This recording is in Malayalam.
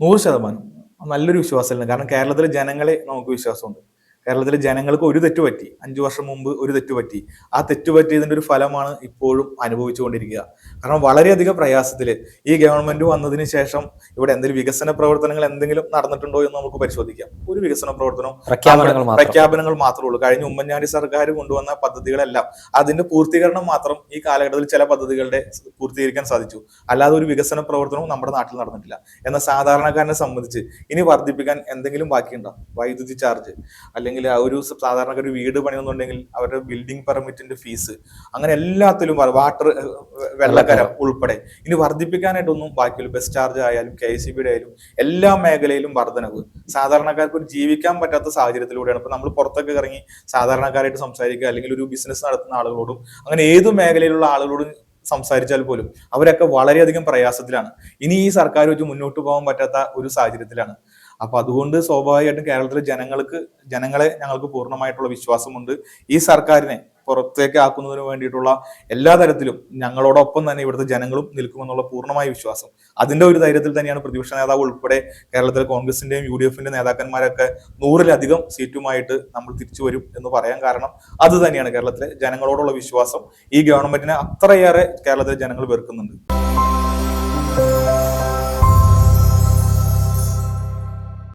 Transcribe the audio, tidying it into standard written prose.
100% നല്ലൊരു വിശ്വാസമുണ്ട്. കാരണം കേരളത്തിലെ ജനങ്ങളെ നമുക്ക് വിശ്വാസമുണ്ട്. കേരളത്തിലെ ജനങ്ങൾക്ക് ഒരു തെറ്റ് പറ്റി. 5 വർഷം മുമ്പ് ഒരു തെറ്റ് പറ്റി. ആ തെറ്റ് പറ്റിയതിന്റെ ഒരു ഫലമാണ് ഇപ്പോഴും അനുഭവിച്ചുകൊണ്ടിരിക്കുക. കാരണം വളരെയധികം പ്രയാസത്തില് ഈ ഗവൺമെന്റ് വന്നതിന് ശേഷം ഇവിടെ എന്തെങ്കിലും വികസന പ്രവർത്തനങ്ങൾ എന്തെങ്കിലും നടന്നിട്ടുണ്ടോ എന്ന് നമുക്ക് പരിശോധിക്കാം. ഒരു വികസന പ്രവർത്തനവും പ്രഖ്യാപനങ്ങൾ മാത്രമേ ഉള്ളൂ. കഴിഞ്ഞ ഉമ്മൻചാണ്ടി സർക്കാർ കൊണ്ടുവന്ന പദ്ധതികളെല്ലാം അതിന്റെ പൂർത്തീകരണം മാത്രം ഈ കാലഘട്ടത്തിൽ ചില പദ്ധതികളുടെ പൂർത്തീകരിക്കാൻ സാധിച്ചു. അല്ലാതെ ഒരു വികസന പ്രവർത്തനവും നമ്മുടെ നാട്ടിൽ നടന്നിട്ടില്ല. എന്നാൽ സാധാരണക്കാരനെ സംബന്ധിച്ച് ഇനി വർദ്ധിപ്പിക്കാൻ എന്തെങ്കിലും ബാക്കിയുണ്ടോ? വൈദ്യുതി ചാർജ്, അല്ലെങ്കിൽ ആ ഒരു സാധാരണക്കാർ ഒരു വീട് പണിയുന്നുണ്ടെങ്കിൽ അവരുടെ ബിൽഡിംഗ് പെർമിറ്റിന്റെ ഫീസ്, അങ്ങനെ എല്ലാത്തിലും വാട്ടർ, വെള്ളക്കരം ഉൾപ്പെടെ ഇനി വർദ്ധിപ്പിക്കാനായിട്ടൊന്നും ബാക്കിയില്ല. ബസ് ചാർജ് ആയാലും KCBയുടെ ആയാലും എല്ലാ മേഖലയിലും വർധനവ്. സാധാരണക്കാർക്ക് ഒരു ജീവിക്കാൻ പറ്റാത്ത സാഹചര്യത്തിലൂടെയാണ് ഇപ്പൊ നമ്മൾ പുറത്തൊക്കെ ഇറങ്ങി സാധാരണക്കാരായിട്ട് സംസാരിക്കുക, അല്ലെങ്കിൽ ഒരു ബിസിനസ് നടത്തുന്ന ആളുകളോടും അങ്ങനെ ഏതു മേഖലയിലുള്ള ആളുകളോടും സംസാരിച്ചാൽ പോലും അവരൊക്കെ വളരെയധികം പ്രയാസത്തിലാണ്. ഇനി ഈ സർക്കാർ വെച്ച് മുന്നോട്ട് പോകാൻ പറ്റാത്ത ഒരു സാഹചര്യത്തിലാണ്. അപ്പൊ അതുകൊണ്ട് സ്വാഭാവികമായിട്ടും കേരളത്തിലെ ജനങ്ങളെ ഞങ്ങൾക്ക് പൂർണ്ണമായിട്ടുള്ള വിശ്വാസമുണ്ട്. ഈ സർക്കാരിനെ പുറത്തേക്ക് ആക്കുന്നതിന് വേണ്ടിയിട്ടുള്ള എല്ലാ തരത്തിലും ഞങ്ങളോടൊപ്പം തന്നെ ഇവിടുത്തെ ജനങ്ങളും നിൽക്കുമെന്നുള്ള പൂർണ്ണമായ വിശ്വാസം. അതിന്റെ ഒരു ധൈര്യത്തിൽ തന്നെയാണ് പ്രതിപക്ഷ നേതാവ് ഉൾപ്പെടെ കേരളത്തിലെ കോൺഗ്രസിന്റെയും UDF നേതാക്കന്മാരൊക്കെ 100-ലധികം സീറ്റുമായിട്ട് നമ്മൾ തിരിച്ചു വരും എന്ന് പറയാൻ കാരണം അത് തന്നെയാണ്. കേരളത്തിലെ ജനങ്ങളോടുള്ള വിശ്വാസം ഈ ഗവൺമെന്റിനെ അത്രയേറെ കേരളത്തിലെ ജനങ്ങൾ വെറുക്കുന്നുണ്ട്.